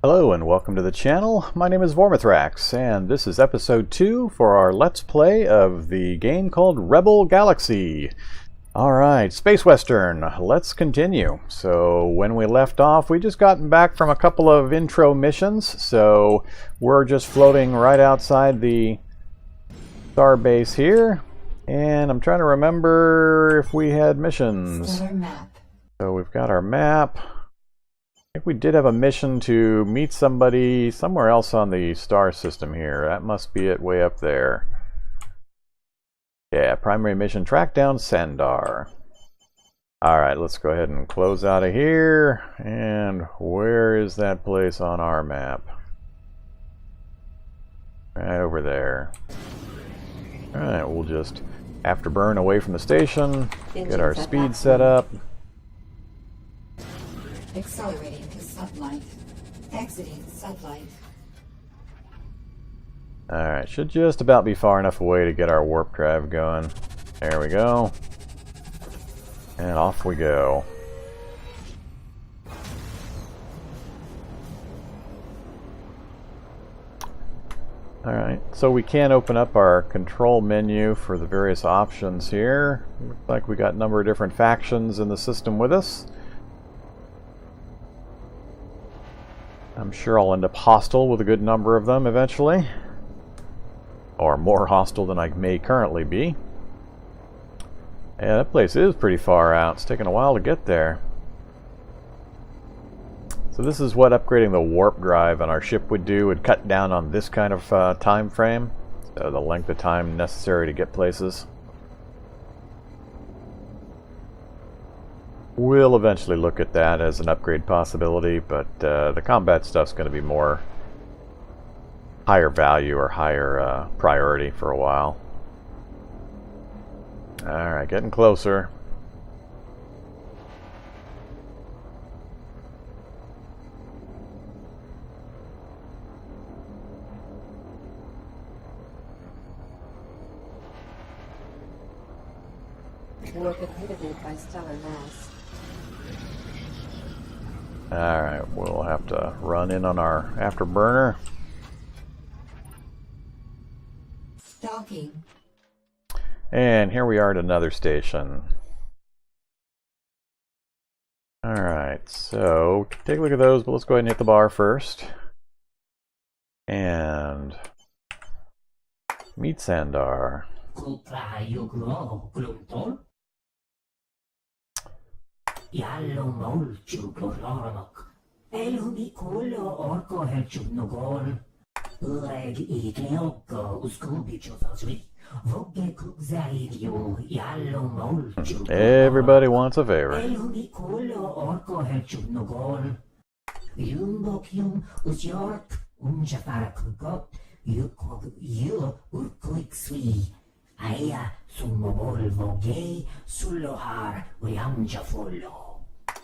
Hello and welcome to the channel. My name is Vormithrax and this is episode 2 for our Let's Play of the game called Rebel Galaxy. Alright, Space Western, let's continue. So when we left off, we just gotten back from a couple of intro missions, so we're just floating right outside the star base here. And I'm trying to remember if we had missions. So we've got our map. I think we did have a mission to meet somebody somewhere else on the star system here. That must be it way up there. Yeah, primary mission, track down Sandar. Alright, let's go ahead and close out of here. And where is that place on our map? Right over there. Alright, we'll just afterburn away from the station, get our speed set up. Accelerating to sublight. Exiting sublight. Alright, should just about be far enough away to get our warp drive going. There we go. And off we go. Alright, so we can open up our control menu for the various options here. Looks like we got a number of different factions in the system with us. I'm sure I'll end up hostile with a good number of them eventually. Or more hostile than I may currently be. Yeah, that place is pretty far out. It's taking a while to get there. So this is what upgrading the warp drive on our ship would do. It would cut down on this kind of time frame. So the length of time necessary to get places. We'll eventually look at that as an upgrade possibility, but the combat stuff's going to be more higher value or higher priority for a while. Alright, getting closer. Warp inhibited by stellar mass. Alright, we'll have to run in on our afterburner. Docking. And here we are at another station. Alright, so take a look at those, but let's go ahead and hit the bar first. And meet Sandar. Yallo molchu glorarmak. Elhumi kullo orko helchuk nogol. Ureg ikleokko uskubi chotazri. Vogge kukzaidio yallo molchu. Everybody wants a favor. Elhumi kullo orko helchuk nogol. Yumbokyum usyork unjafarakukot. Yukog yu urkuik sui. Aya sumobol vogei sullohar riamjafullo.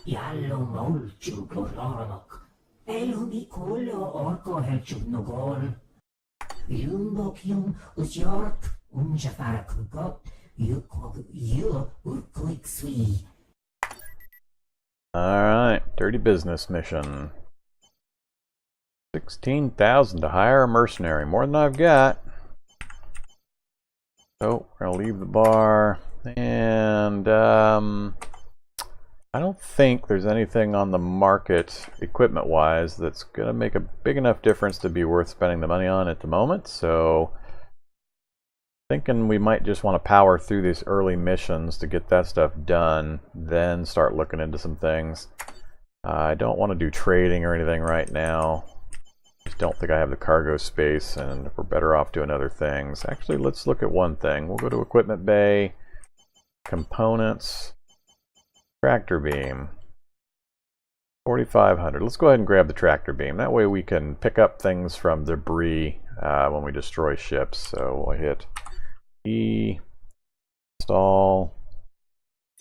Yallo molchu glorarmak. Elhumi kullo orko helchuk nogol. Yumbokyum usyork unjafarakukot. Yukog yu urkuik sui. Alright, dirty business mission. 16,000 to hire a mercenary, more than I've got. So, we're going to leave the bar, and I don't think there's anything on the market, equipment-wise, that's going to make a big enough difference to be worth spending the money on at the moment, so thinking we might just want to power through these early missions to get that stuff done, then start looking into some things. I don't want to do trading or anything right now. Just don't think I have the cargo space, and we're better off doing other things. Actually, let's look at one thing. We'll go to Equipment Bay, Components, Tractor Beam, 4,500. Let's go ahead and grab the Tractor Beam. That way we can pick up things from debris when we destroy ships. So we'll hit E, install,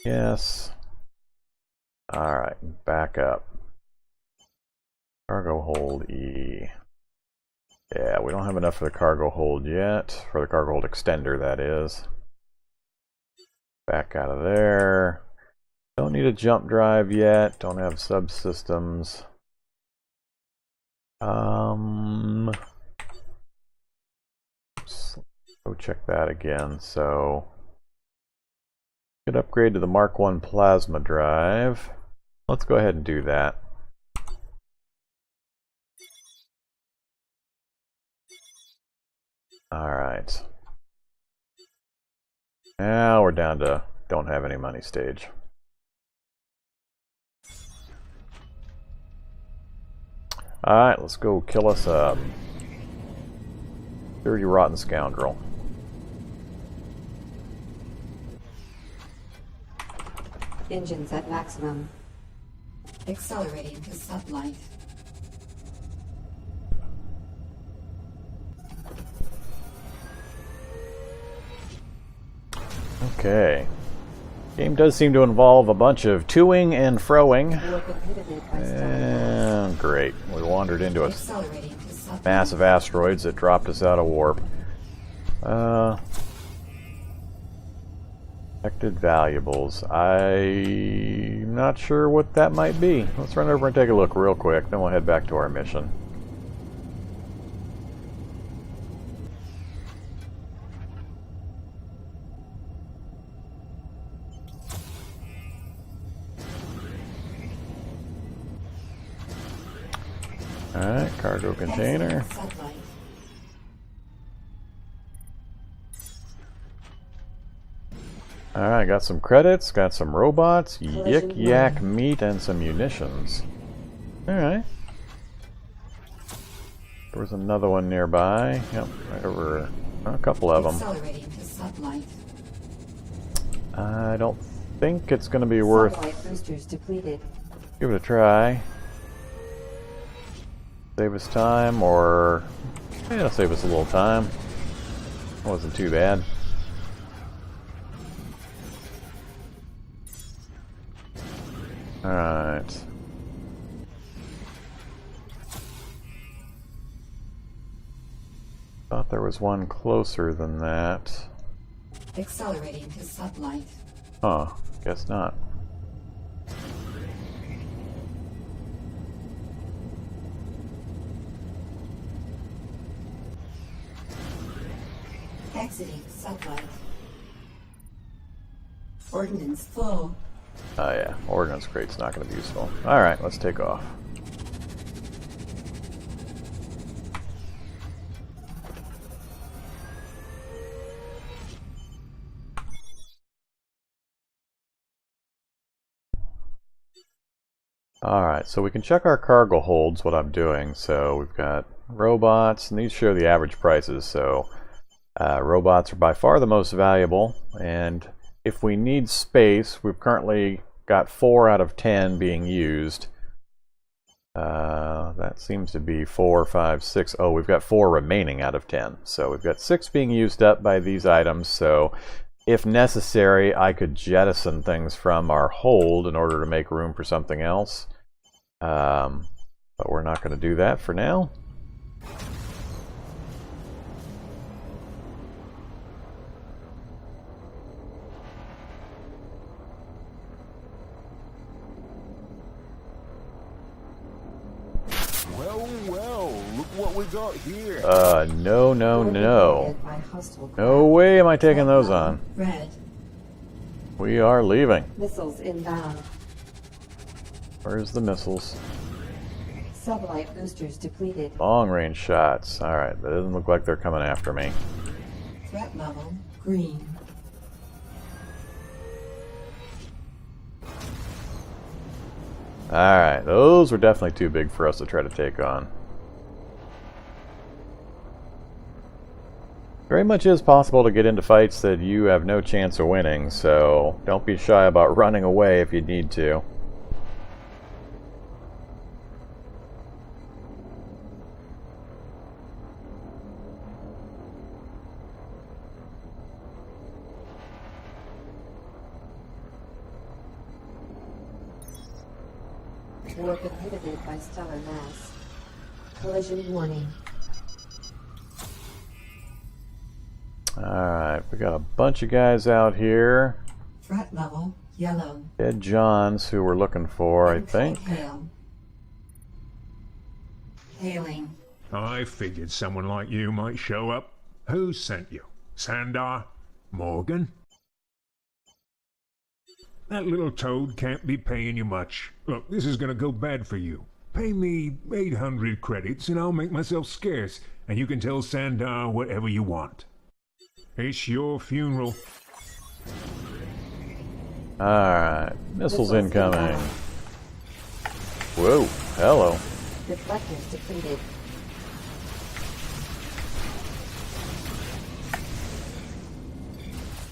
yes. Alright, back up. Cargo hold E. Yeah, we don't have enough for the cargo hold yet. For the cargo hold extender, that is. Back out of there. Don't need a jump drive yet. Don't have subsystems. Let's go check that again. So, could upgrade to the Mark I plasma drive. Let's go ahead and do that. Alright. Now we're down to don't have any money stage. Alright, let's go kill us a dirty, rotten scoundrel. Engines at maximum. Accelerating to sublight. Okay. Game does seem to involve a bunch of toing and froing. War prohibited by stellar And great. We wandered into a Accelerating to sublight. massive asteroids that dropped us out of warp. Affected valuables. I'm not sure what that might be. Let's run over and take a look real quick, then we'll head back to our mission. Alright, cargo container. Sublight. Alright, got some credits, got some robots, Collision yik yak warning. meat, and some munitions. Alright. There was another one nearby. Yep, right over. A couple of them. Accelerating to sublight. I don't think it's going to be worth. Sublight boosters depleted. Give it a try. Save us time, or yeah, it'll save us a little time. Wasn't too bad. All right. Thought there was one closer than that. Accelerating to sublight. Huh? Guess not. Exiting sublight. Ordnance full. Oh yeah, ordnance crate's not going to be useful. All right, let's take off. Alright, so we can check our cargo holds, what I'm doing. So we've got robots, and these show the average prices. So robots are by far the most valuable, and if we need space, we've currently got 4 out of 10 being used. That seems to be 4, 5, 6. Oh, we've got 4 remaining out of 10. So we've got 6 being used up by these items. So if necessary, I could jettison things from our hold in order to make room for something else. But we're not going to do that for now. Well, look what we got here. No. Prohibited by hostile No way am I taking those on. Red. We are leaving. Missiles inbound. Where's the missiles? Sublight boosters depleted. Long range shots. Alright, that doesn't look like they're coming after me. Threat level green. Alright, those were definitely too big for us to try to take on. Very much is possible to get into fights that you have no chance of winning, so don't be shy about running away if you need to. War prohibited by stellar mass. Collision warning. Alright, we got a bunch of guys out here. Threat level yellow. Dead Johns who we're looking for, I think. Hail. Hailing. I figured someone like you might show up. Who sent you? Sandar? Morgan? That little toad can't be paying you much. Look, this is gonna go bad for you. Pay me 800 credits and I'll make myself scarce, and you can tell Sandar whatever you want. It's your funeral. Alright, missiles incoming. Whoa, hello. Deflectors depleted.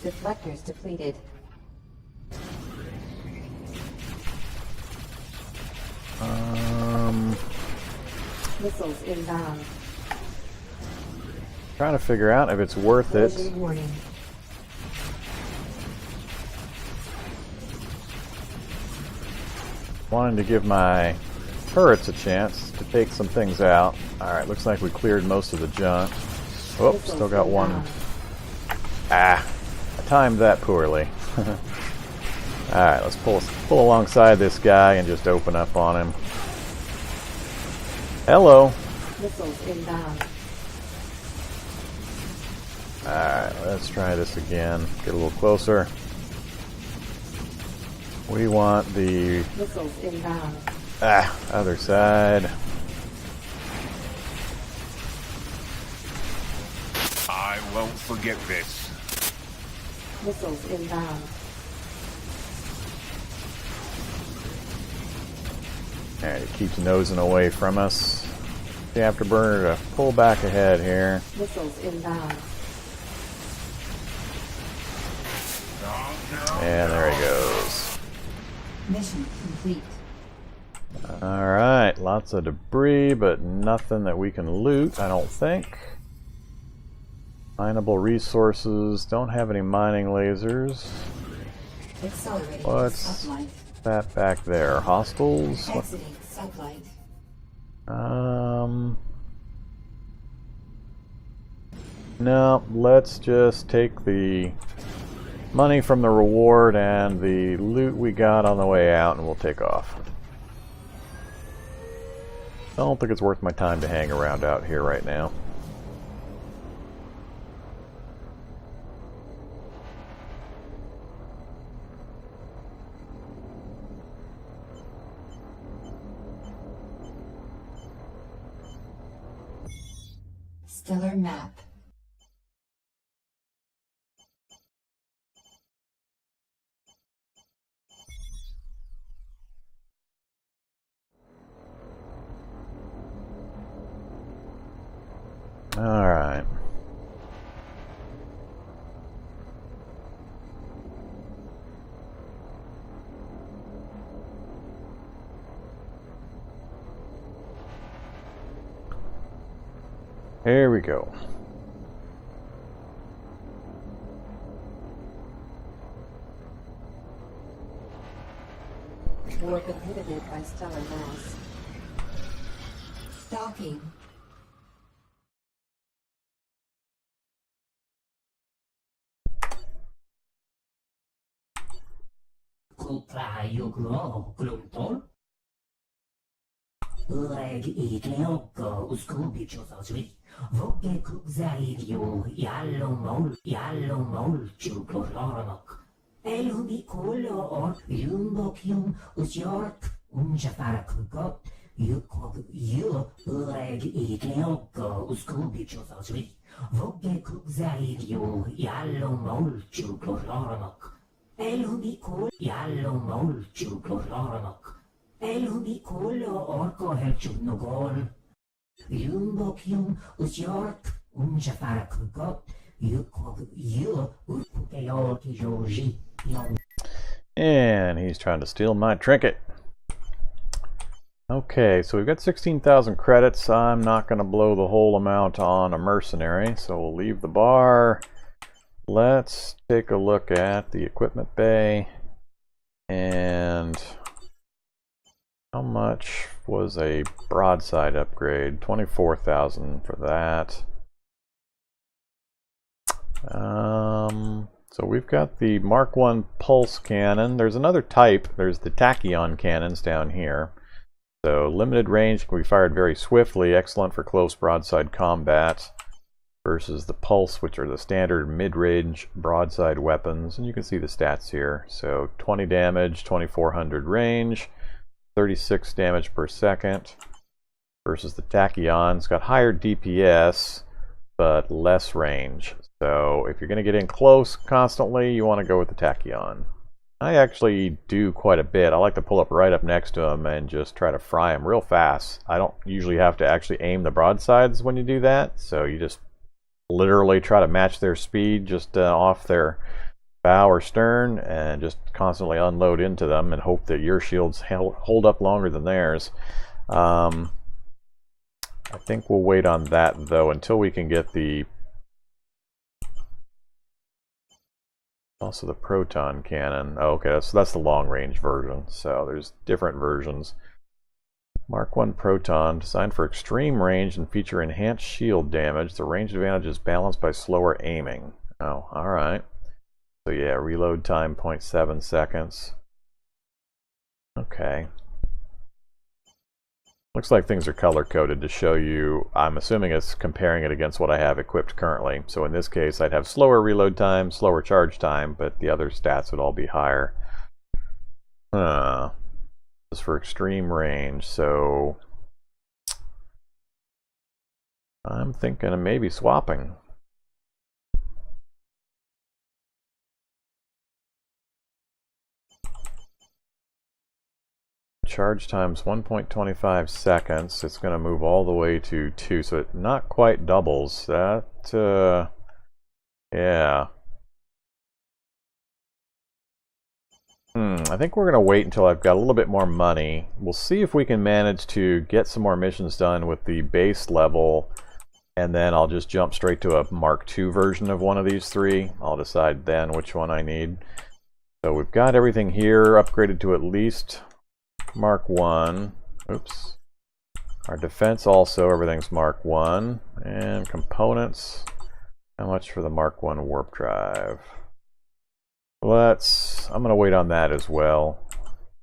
Deflectors depleted. Missiles inbound. Trying to figure out if it's worth it. Collision warning. Wanting to give my turrets a chance to take some things out. Alright, looks like we cleared most of the junk. Oh, still got one. Ah, I timed that poorly. Alright, let's pull alongside this guy and just open up on him. Hello. Missiles inbound. Alright, let's try this again. Get a little closer. We want the Missiles inbound. other side. I won't forget this. Missiles inbound. Alright, it keeps nosing away from us. The afterburner to pull back ahead here. Missiles inbound. And there he goes. Mission complete. Alright, lots of debris, but nothing that we can loot, I don't think. Mineable resources, don't have any mining lasers. Accelerating What's sublight. that back there? Hostiles? What- Exiting sublight. No, let's just take the money from the reward and the loot we got on the way out and we'll take off. I don't think it's worth my time to hang around out here right now. Stellar map. All right. Here we go. Warp inhibited by stellar mass. Stalking. Kuplajuglo glumtol. Leg ikleokko uskubicho zazvi. Voke kukzaidjo jallo mol chuklorok. Elumi kolo or jumbokium usjort unjafarakukot. You leg ikleokko uskubicho zazvi. Voke kukzaidjo jallo mol chuklorok. Elumi kol jallo mol chuklorok. Elumi kolo orko herchunogol. Jumbokium usjort unjafarakukot. And he's trying to steal my trinket. Okay, so we've got 16,000 credits. I'm not going to blow the whole amount on a mercenary, so we'll leave the bar. Let's take a look at the equipment bay. And how much was a broadside upgrade? 24,000 for that. So we've got the Mark I pulse cannon. There's another type. There's the tachyon cannons down here. So limited range can be fired very swiftly, excellent for close broadside combat, versus the pulse, which are the standard mid-range broadside weapons. And you can see the stats here. So 20 damage, 2400 range, 36 damage per second, versus the tachyon. It's got higher DPS, but less range. So if you're going to get in close constantly, you want to go with the tachyon. I actually do quite a bit. I like to pull up right up next to them and just try to fry them real fast. I don't usually have to actually aim the broadsides when you do that, so you just literally try to match their speed just off their bow or stern and just constantly unload into them and hope that your shields hold up longer than theirs. I think we'll wait on that though until we can get the also the proton cannon. Oh, okay, so that's the long range version. So there's different versions. Mark 1 proton, designed for extreme range and feature enhanced shield damage. The range advantage is balanced by slower aiming. Oh, alright. So yeah, reload time 0.7 seconds. Okay. Looks like things are color-coded to show you. I'm assuming it's comparing it against what I have equipped currently. So in this case, I'd have slower reload time, slower charge time, but the other stats would all be higher. This is for extreme range, so I'm thinking of maybe swapping. Charge time's 1.25 seconds. It's going to move all the way to 2, so it not quite doubles. That, yeah. I think we're going to wait until I've got a little bit more money. We'll see if we can manage to get some more missions done with the base level, and then I'll just jump straight to a Mark II version of one of these three. I'll decide then which one I need. So we've got everything here upgraded to at least Mark 1. Oops. Our defense also, everything's Mark 1. And components, how much for the Mark 1 warp drive? I'm going to wait on that as well.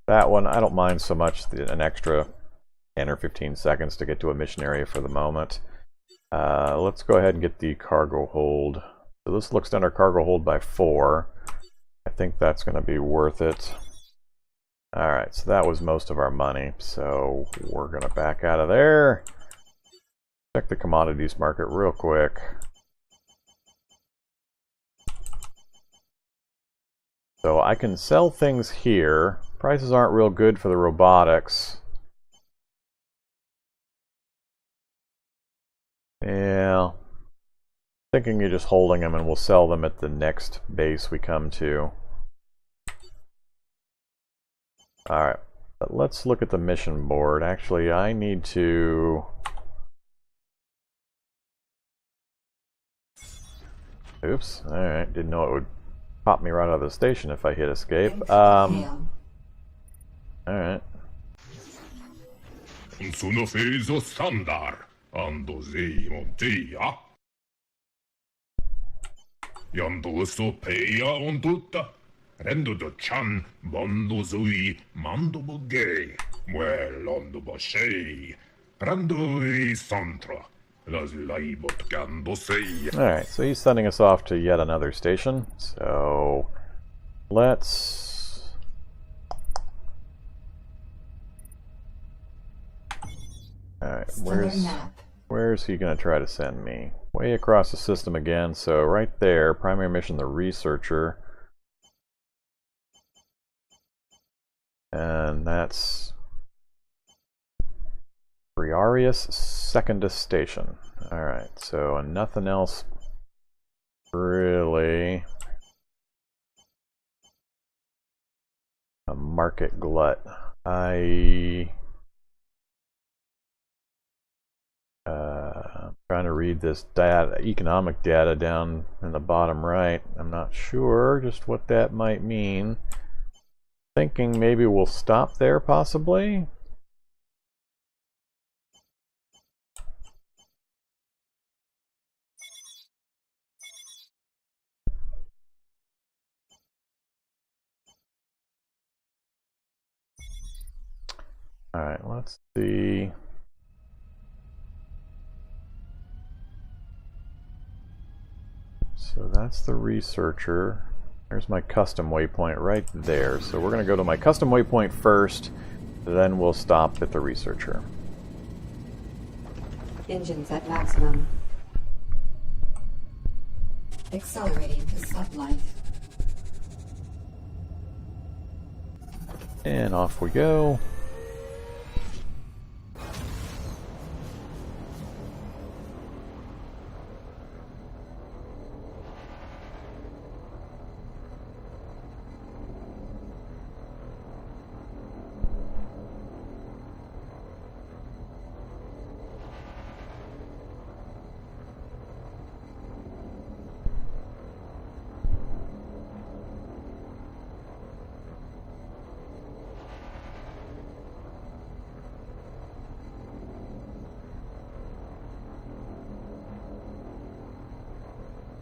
That one, I don't mind so much an extra 10 or 15 seconds to get to a mission area for the moment. Let's go ahead and get the cargo hold. So this looks under cargo hold by 4. I think that's going to be worth it. Alright, so that was most of our money. So we're going to back out of there. Check the commodities market real quick. So I can sell things here. Prices aren't real good for the robotics. Yeah. Thinking you're just holding them and we'll sell them at the next base we come to. Alright, but let's look at the mission board. Actually, I need to... Oops, alright, didn't know it would pop me right out of the station if I hit escape. Alright. Sono feso standard, ando zemo dia. Yando so peya on tutta. Rendo do chan, mondo zui, mando bugay. Well on the boshay. Rando e santra. Alright, so he's sending us off to yet another station. So let's... Alright, where's he going to try to send me? Way across the system again, so right there, primary mission, the researcher. And that's Briarius Secondus Station. Alright, so nothing else really. A market glut. I'm trying to read this data, economic data down in the bottom right. I'm not sure just what that might mean. Thinking maybe we'll stop there possibly. Alright, let's see. So that's the researcher. There's my custom waypoint right there. So we're going to go to my custom waypoint first, then we'll stop at the researcher. Engines at maximum. Accelerating to sublight. And off we go.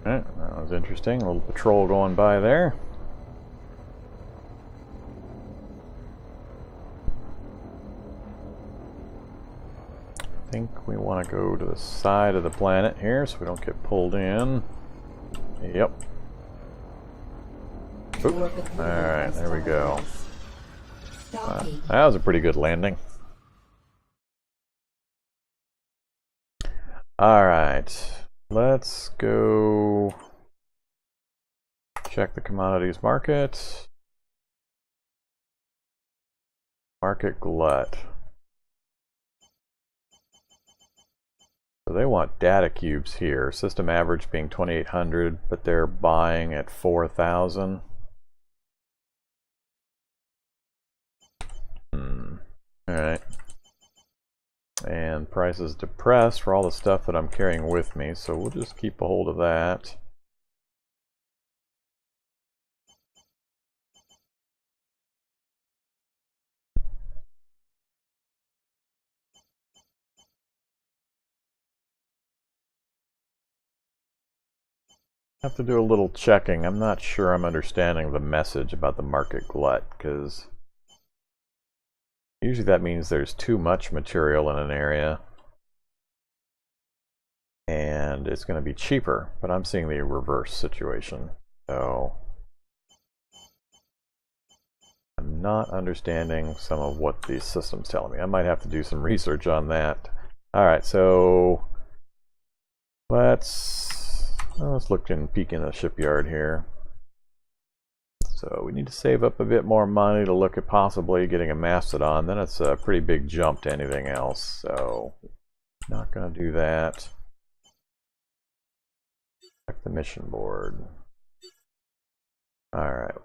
That was interesting. A little patrol going by there. I think we want to go to the side of the planet here so we don't get pulled in. Yep. Alright, there we go. That was a pretty good landing. Alright. Let's go check the commodities market. Market glut. So they want data cubes here. System average being 2,800, but they're buying at 4,000. Alright. And price is depressed for all the stuff that I'm carrying with me, so we'll just keep a hold of that. I have to do a little checking. I'm not sure I'm understanding the message about the market glut, because usually that means there's too much material in an area and it's going to be cheaper, but I'm seeing the reverse situation. So I'm not understanding some of what the system's telling me. I might have to do some research on that. Alright, so let's look and peek in the shipyard here. So we need to save up a bit more money to look at possibly getting a mastodon. Then it's a pretty big jump to anything else. So not going to do that. Check the mission board. Alright.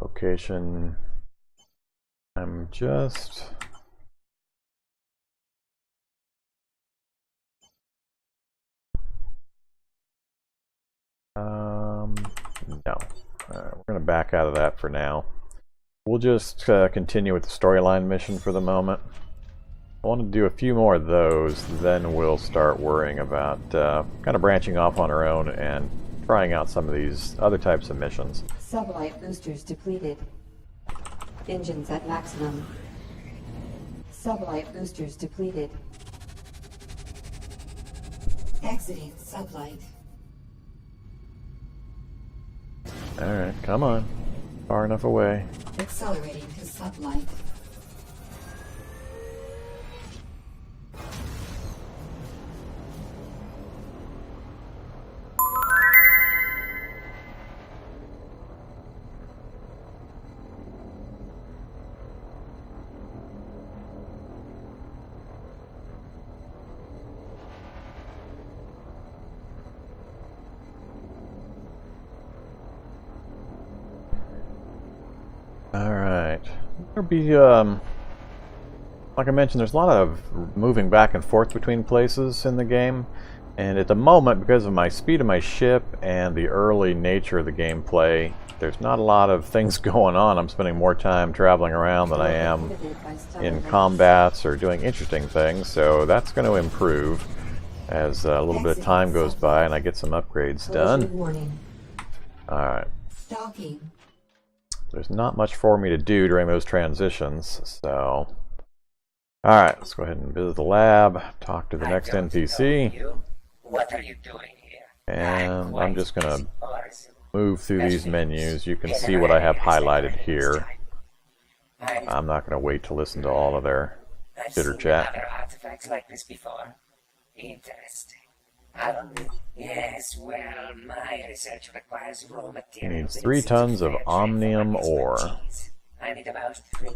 Location. I'm just... No. We're going to back out of that for now. We'll just continue with the storyline mission for the moment. I want to do a few more of those, then we'll start worrying about kind of branching off on our own and trying out some of these other types of missions. Sublight boosters depleted. Engines at maximum. Sublight boosters depleted. Exiting sublight. Alright, come on. Far enough away. Accelerating to sublight. Alright. There'll be, like I mentioned, there's a lot of moving back and forth between places in the game. And at the moment, because of my speed of my ship and the early nature of the gameplay, there's not a lot of things going on. I'm spending more time traveling around than I am in combats or doing interesting things. So that's going to improve as a little bit of time goes by and I get some upgrades done. Warning. Alright. Stalking. there's not much for me to do during those transitions, so... Alright, let's go ahead and visit the lab, talk to the next NPC. What are you doing here? And I'm just going to move through these menus. You can see what I have highlighted here. I'm not going to wait to listen to all of their chitter chat. Other artifacts like this before. Interesting. Yes, well, my research requires raw materials. Needs 3 tons of omnium ore. I need about 3.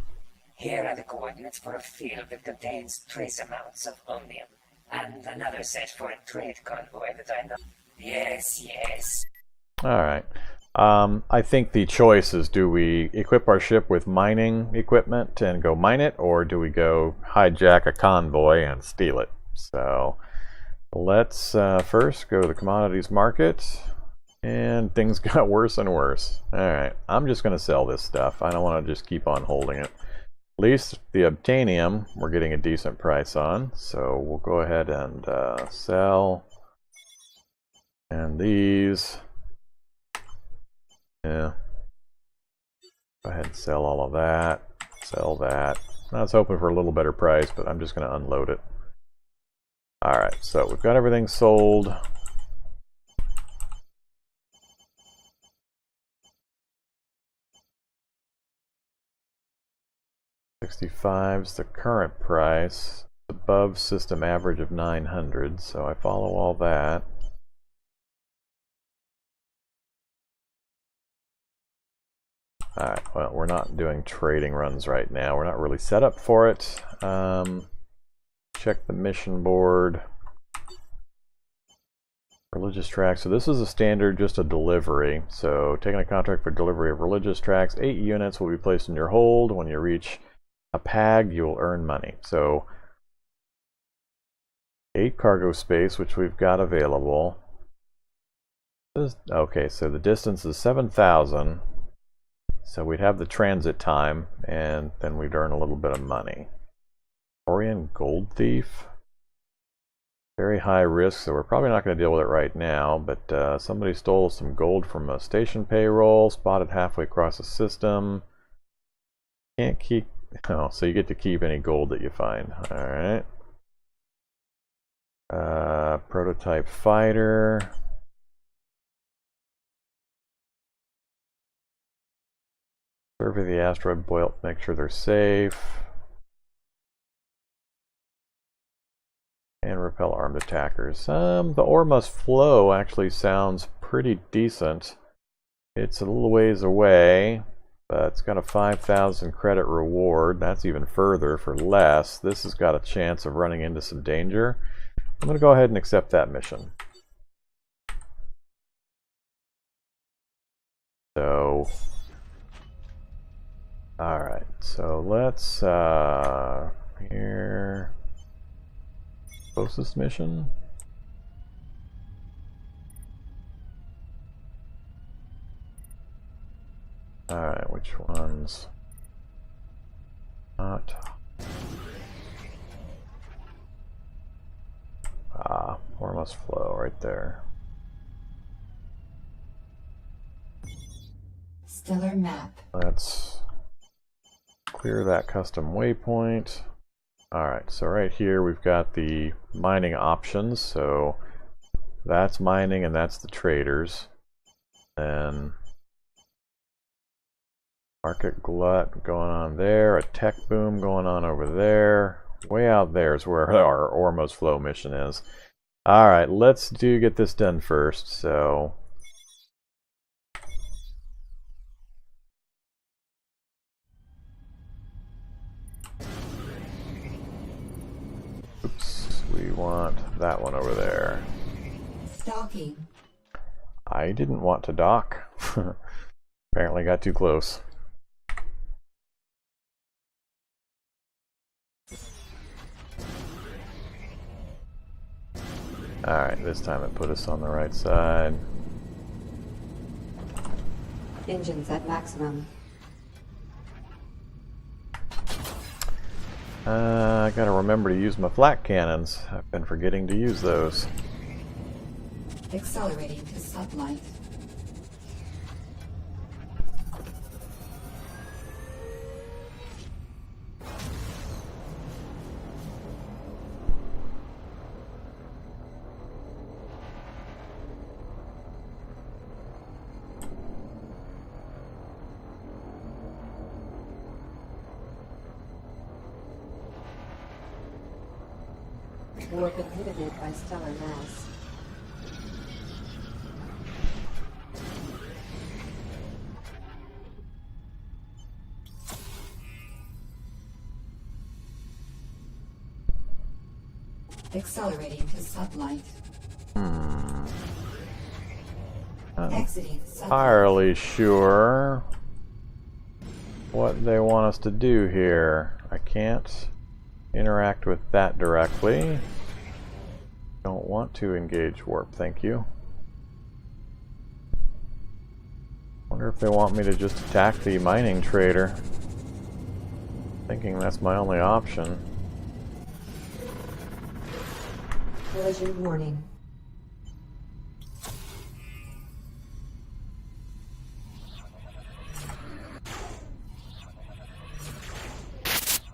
Here are the coordinates for a field that contains trace amounts of omnium, and another set for a trade convoy that I know. Yes. Alright. I think the choice is, do we equip our ship with mining equipment and go mine it, or do we go hijack a convoy and steal it? So let's first go to the commodities market, and things got worse and worse. Alright, I'm just going to sell this stuff. I don't want to just keep on holding it. At least the obtanium we're getting a decent price on, so we'll go ahead and sell. And these, yeah, go ahead and sell all of that, sell that. I was hoping for a little better price, but I'm just going to unload it. Alright, so we've got everything sold. $65 is the current price, above system average of 900, so I follow all that. Alright, well, we're not doing trading runs right now. We're not really set up for it. Check the mission board. Religious tracks. So this is a standard, just a delivery. So taking a contract for delivery of religious tracks, 8 units will be placed in your hold. When you reach a PAG, you will earn money. So 8 cargo space, which we've got available. Okay, so the distance is 7,000. So we'd have the transit time, and then we'd earn a little bit of money. Orion Gold Thief. Very high risk, so we're probably not going to deal with it right now, but somebody stole some gold from a station payroll, spotted halfway across the system. Can't keep... Oh, so you get to keep any gold that you find. Alright. Prototype fighter. Survey the asteroid belt, make sure they're safe. And repel armed attackers. The ore must flow actually sounds pretty decent. It's a little ways away, but it's got a 5,000 credit reward. That's even further for less. This has got a chance of running into some danger. I'm going to go ahead and accept that mission. So, alright, so let's, here, closest mission. Alright, which ones? Not. Ore must flow right there. Stellar map. Let's clear that custom waypoint. Alright, so right here we've got the mining options. So that's mining and that's the traders. Then market glut going on there, a tech boom going on over there. Way out there is where our ore must flow mission is. Alright, let's get this done first. So oops, we want that one over there. Stalking. I didn't want to dock. Apparently got too close. Alright, this time it put us on the right side. Engines at maximum. I gotta remember to use my flak cannons. I've been forgetting to use those. Accelerating to sublight. Warp inhibited by stellar mass. Accelerating to sublight. Not Exiting sublight. entirely sure what they want us to do here. I can't interact with that directly. Don't want to engage warp, thank you. Wonder if they want me to just attack the mining trader. Thinking that's my only option. Collision warning.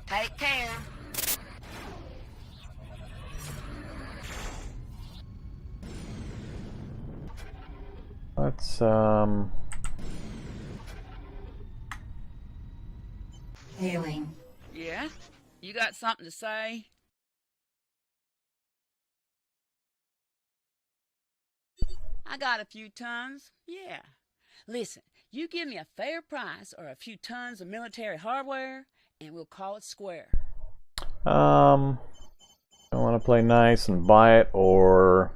Take care. Let's Hailing. Yeah? You got something to say? I got a few tons, yeah. Listen, you give me a fair price or a few tons of military hardware, and we'll call it square. I want to play nice and buy it, or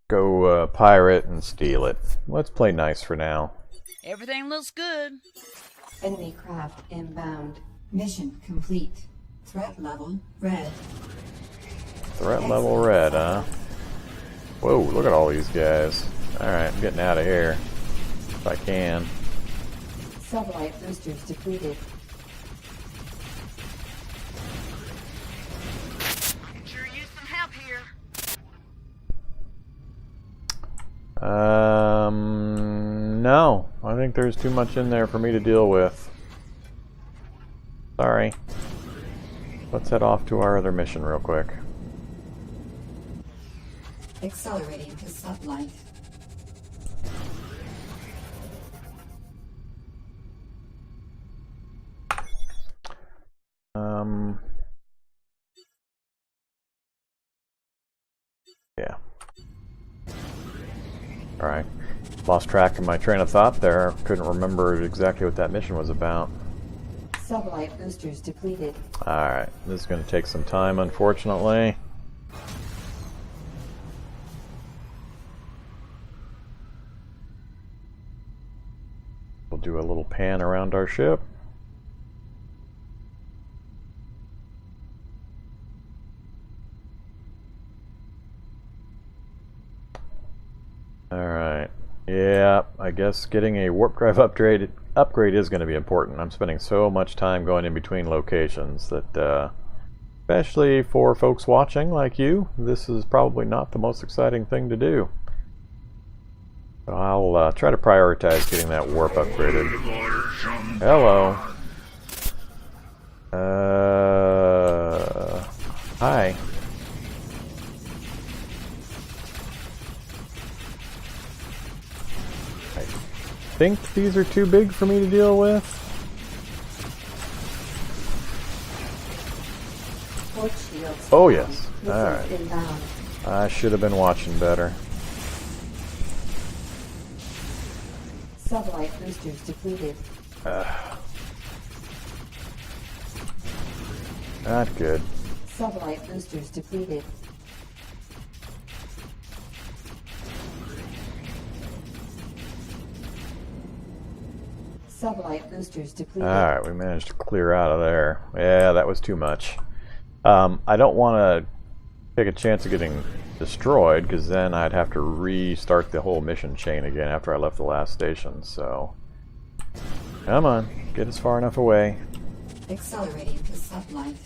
go pirate and steal it. Let's play nice for now. Everything looks good. Enemy craft inbound. Mission complete. Threat level red. Threat level red, huh? Whoa, look at all these guys. Alright, I'm getting out of here. If I can. Sublight boosters depleted. Sure use some help here. No. I think there's too much in there for me to deal with. Sorry. Let's head off to our other mission real quick. Accelerating to sublight. Yeah. Alright. Lost track of my train of thought there. Couldn't remember exactly what that mission was about. Sublight boosters depleted. Alright. This is going to take some time, unfortunately. We'll do a little pan around our ship. Alright. Yeah, I guess getting a warp drive upgrade is going to be important. I'm spending so much time going in between locations that, especially for folks watching like you, this is probably not the most exciting thing to do. But I'll try to prioritize getting that warp upgraded. Hello. Hi. I think these are too big for me to deal with. Port shields. Oh yes. Missiles Alright. inbound. I should have been watching better. Sublight boosters depleted. Not good. Sublight boosters depleted. Sublight boosters depleted. Alright, we managed to clear out of there. Yeah, that was too much. I don't want to take a chance of getting destroyed, because then I'd have to restart the whole mission chain again after I left the last station, so... Come on, get us far enough away. Accelerating to sublight.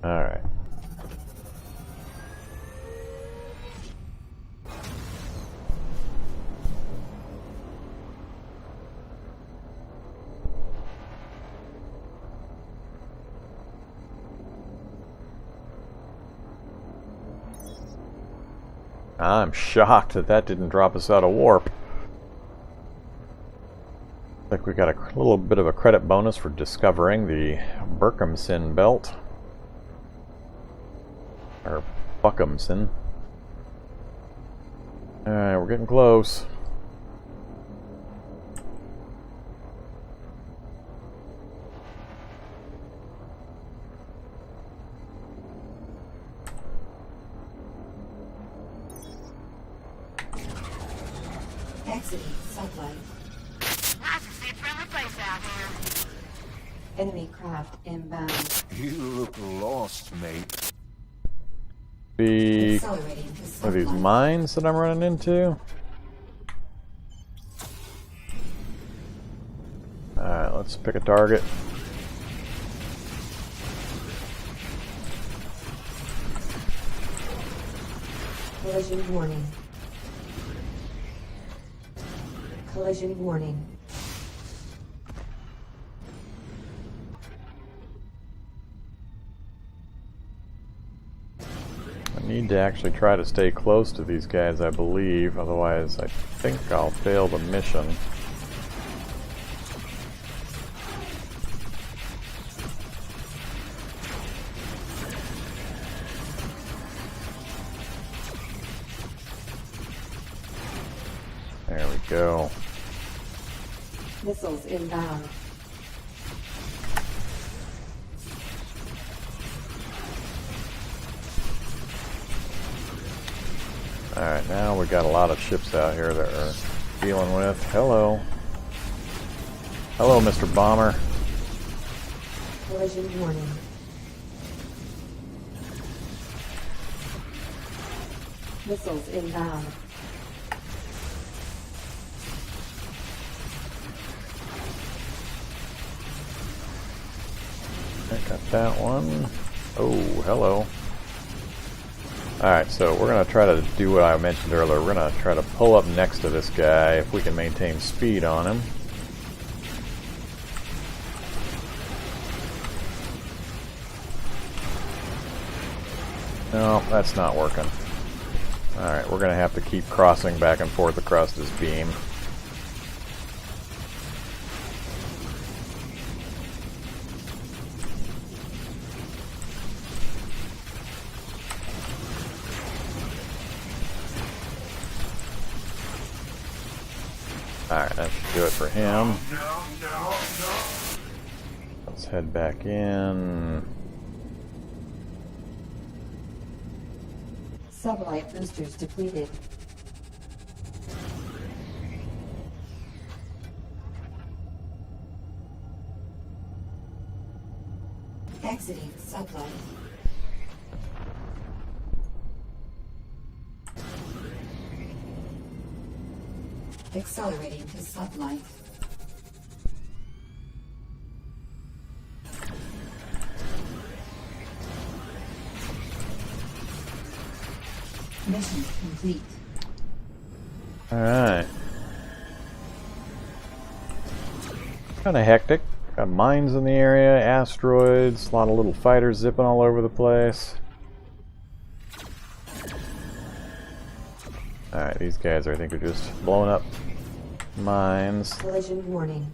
Alright. I'm shocked that that didn't drop us out of warp. Like we got a little bit of a credit bonus for discovering the Berkhamsin belt. Or Buckhamson. Alright, we're getting close. Exiting sublight. Nice to see a friendly face out here. Enemy craft inbound. You look lost, mate. Be Accelerating to are these sublight. mines that I'm running into? Alright, let's pick a target. Collision warning. Collision warning. I need to actually try to stay close to these guys, I believe, otherwise I think I'll fail the mission. There we go. Missiles inbound. Alright, now we got a lot of ships out here that we're dealing with. Hello. Hello, Mr. Bomber. Collision warning. Missiles inbound. I got that one. Oh, hello. Alright, so we're going to try to do what I mentioned earlier. We're going to try to pull up next to this guy if we can maintain speed on him. No, that's not working. Alright, we're going to have to keep crossing back and forth across this beam. Alright, that should do it for him. Let's head back in. Sublight boosters depleted. Exiting sublight. Accelerating to sublight. Mission complete. Alright. Kind of hectic. Got mines in the area, asteroids, a lot of little fighters zipping all over the place. Alright, these guys I think are just blowing up mines. Collision warning.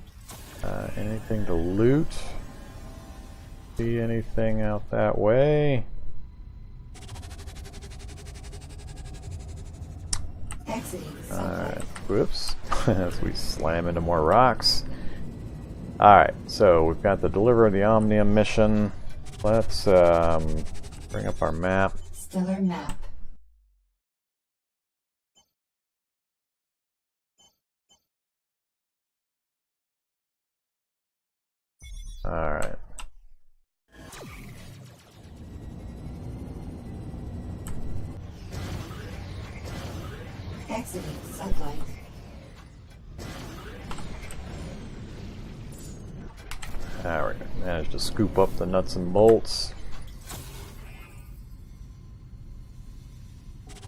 Anything to loot? See anything out that way? Exiting Alright, sublight. whoops. As we slam into more rocks. Alright, so we've got the Deliver of the Omnium mission. Let's bring up our map. Stellar map. Alright. Exiting sublight. Alright, managed to scoop up the nuts and bolts.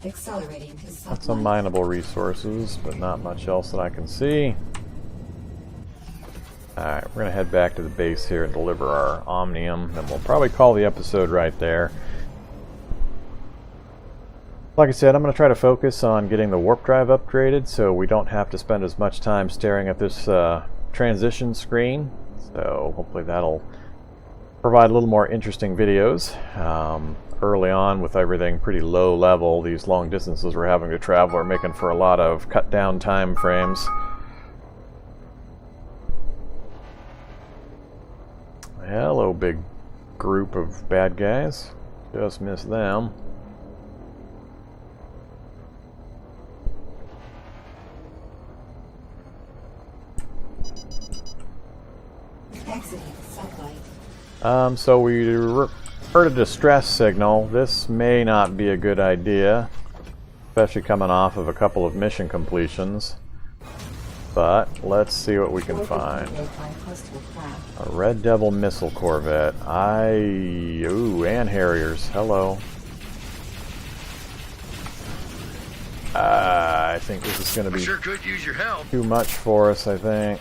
Accelerating to sublight. Got some mineable resources, but not much else that I can see. Alright, we're going to head back to the base here and deliver our Omnium, and we'll probably call the episode right there. Like I said, I'm going to try to focus on getting the warp drive upgraded so we don't have to spend as much time staring at this transition screen. So hopefully that'll provide a little more interesting videos. Early on, with everything pretty low level, these long distances we're having to travel are making for a lot of cut down time frames. Hello, big group of bad guys. Just missed them. Exiting sublight. So we heard a distress signal. This may not be a good idea, especially coming off of a couple of mission completions. But let's see what we can find. A Red Devil missile corvette. Ooh, and Harriers. Hello. I think this is going to be Sure could use your help. too much for us, I think.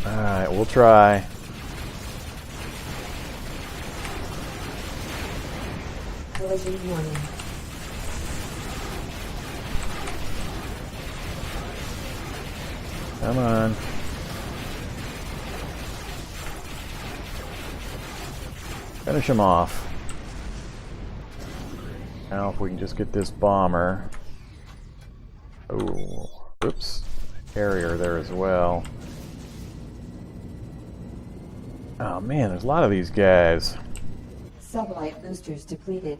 Alright, we'll try. Collision warning. Come on. Finish him off. Now if we can just get this bomber. Oh, oops. Carrier there as well. Oh man, there's a lot of these guys. Sublight boosters depleted.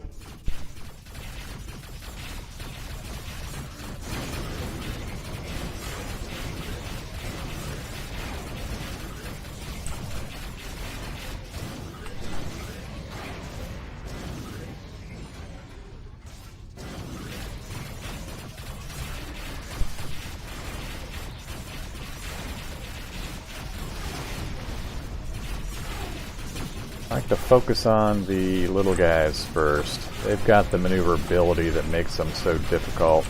I like to focus on the little guys first. They've got the maneuverability that makes them so difficult.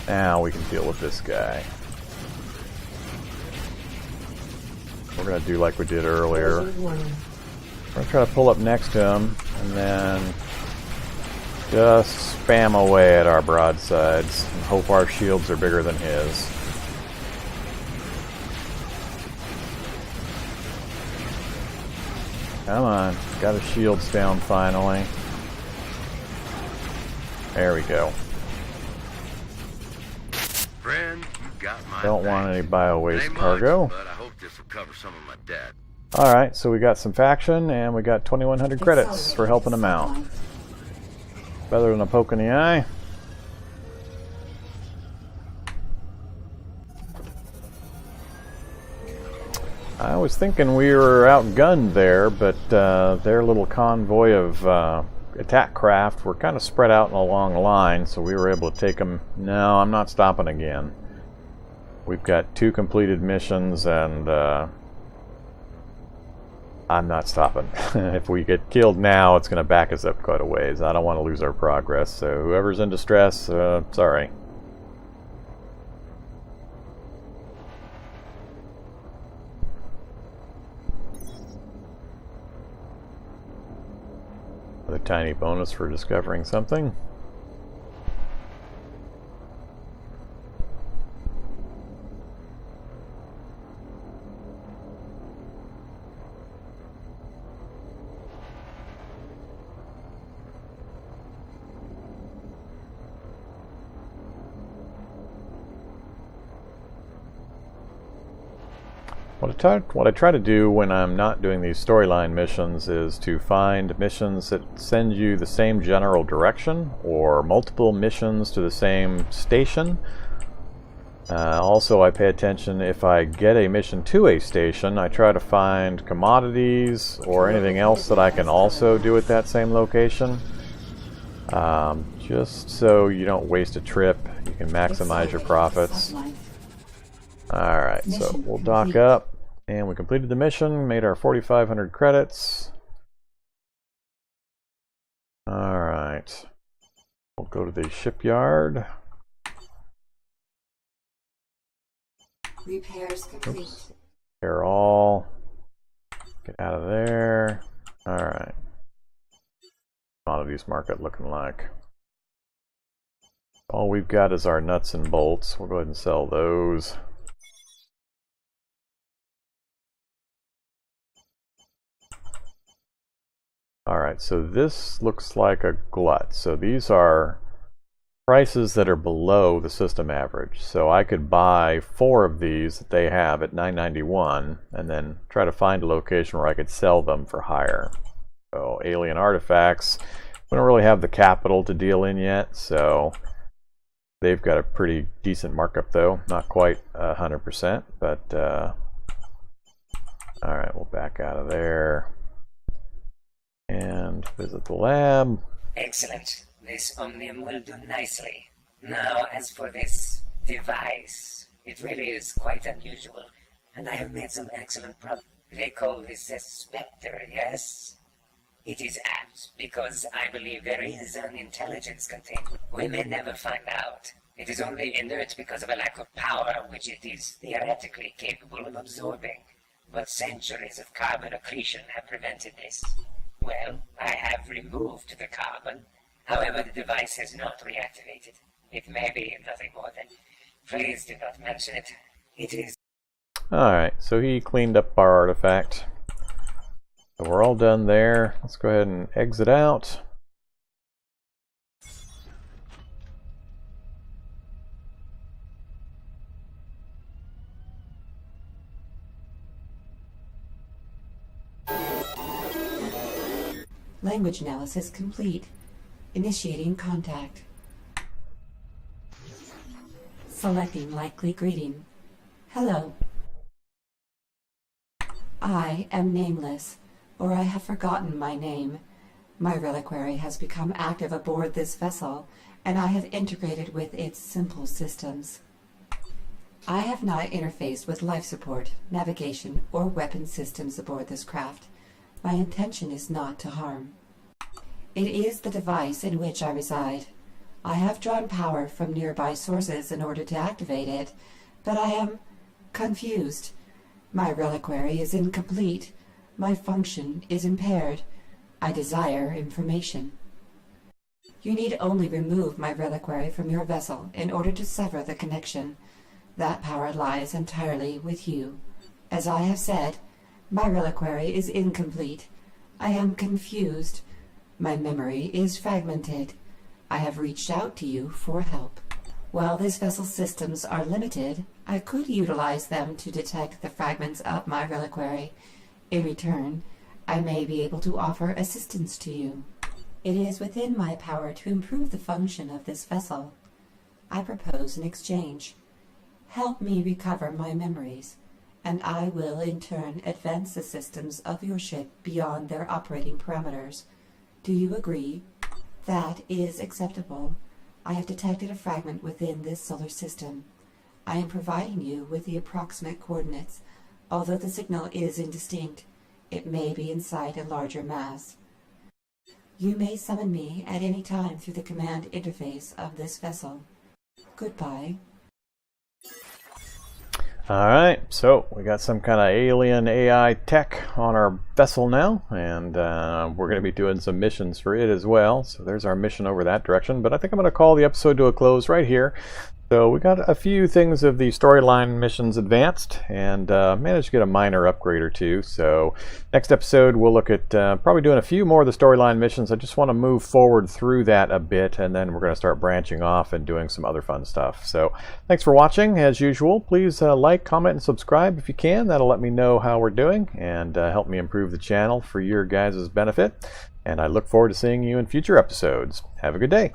Now we can deal with this guy. We're going to do like we did earlier. Collision warning. We're going to try to pull up next to him and then just spam away at our broadsides and hope our shields are bigger than his. Come on, got his shields down finally. There we go. Friend, you got my Don't want any bio-waste Ain't cargo. much, but I hope this will cover some of my debt. Alright, so we got some faction and we got 2,100 credits for helping them out. Better than a poke in the eye. I was thinking we were outgunned there, but their little convoy of attack craft were kind of spread out in a long line, so we were able to take them. No, I'm not stopping again. We've got 2 completed missions, and I'm not stopping. If we get killed now, it's going to back us up quite a ways. I don't want to lose our progress, so whoever's in distress, sorry. A tiny bonus for discovering something. What I try to do when I'm not doing these storyline missions is to find missions that send you the same general direction or multiple missions to the same station. Also, I pay attention if I get a mission to a station, I try to find commodities or anything else that I can also do at that same location. Just so you don't waste a trip, you can maximize your profits. Alright, so we'll dock up. And we completed the mission, made our 4,500 credits. Alright. We'll go to the shipyard. Repairs complete. Oops. Repair all. Get out of there. Alright. Commodities market looking like. All we've got is our nuts and bolts. We'll go ahead and sell those. Alright, so this looks like a glut. So these are prices that are below the system average. So I could buy 4 of these that they have at $9.91 and then try to find a location where I could sell them for higher. So alien artifacts, we don't really have the capital to deal in yet, so they've got a pretty decent markup though. Not quite 100%, but alright, we'll back out of there and visit the lab. Excellent. This Omnium will do nicely. Now, as for this device, it really is quite unusual, and I have made some excellent progress. They call this a spectre, yes? It is apt, because I believe there is an intelligence contained. We may never find out. It is only inert because of a lack of power, which it is theoretically capable of absorbing. But centuries of carbon accretion have prevented this. Well, I have removed the carbon. However, the device has not reactivated. It may be nothing more than... Please do not mention it. It is... Alright, so he cleaned up our artifact. So we're all done there. Let's go ahead and exit out. Language analysis complete. Initiating contact. Selecting likely greeting. Hello. I am nameless, or I have forgotten my name. My reliquary has become active aboard this vessel, and I have integrated with its simple systems. I have not interfaced with life support, navigation, or weapon systems aboard this craft. My intention is not to harm. It is the device in which I reside. I have drawn power from nearby sources in order to activate it, but I am confused. My reliquary is incomplete. My function is impaired. I desire information. You need only remove my reliquary from your vessel in order to sever the connection. That power lies entirely with you. As I have said, my reliquary is incomplete. I am confused. My memory is fragmented. I have reached out to you for help. While this vessel's systems are limited, I could utilize them to detect the fragments of my reliquary. In return, I may be able to offer assistance to you. It is within my power to improve the function of this vessel. I propose an exchange. Help me recover my memories, and I will in turn advance the systems of your ship beyond their operating parameters. Do you agree? That is acceptable. I have detected a fragment within this solar system. I am providing you with the approximate coordinates. Although the signal is indistinct, it may be inside a larger mass. You may summon me at any time through the command interface of this vessel. Goodbye. Alright, so we got some kind of alien AI tech on our vessel now, and we're going to be doing some missions for it as well. So there's our mission over that direction, but I think I'm going to call the episode to a close right here. So we got a few things of the storyline missions advanced, and managed to get a minor upgrade or two. So next episode we'll look at probably doing a few more of the storyline missions. I just want to move forward through that a bit, and then we're going to start branching off and doing some other fun stuff. So thanks for watching. As usual, please like, comment, and subscribe if you can. That'll let me know how we're doing and help me improve the channel for your guys' benefit. And I look forward to seeing you in future episodes. Have a good day.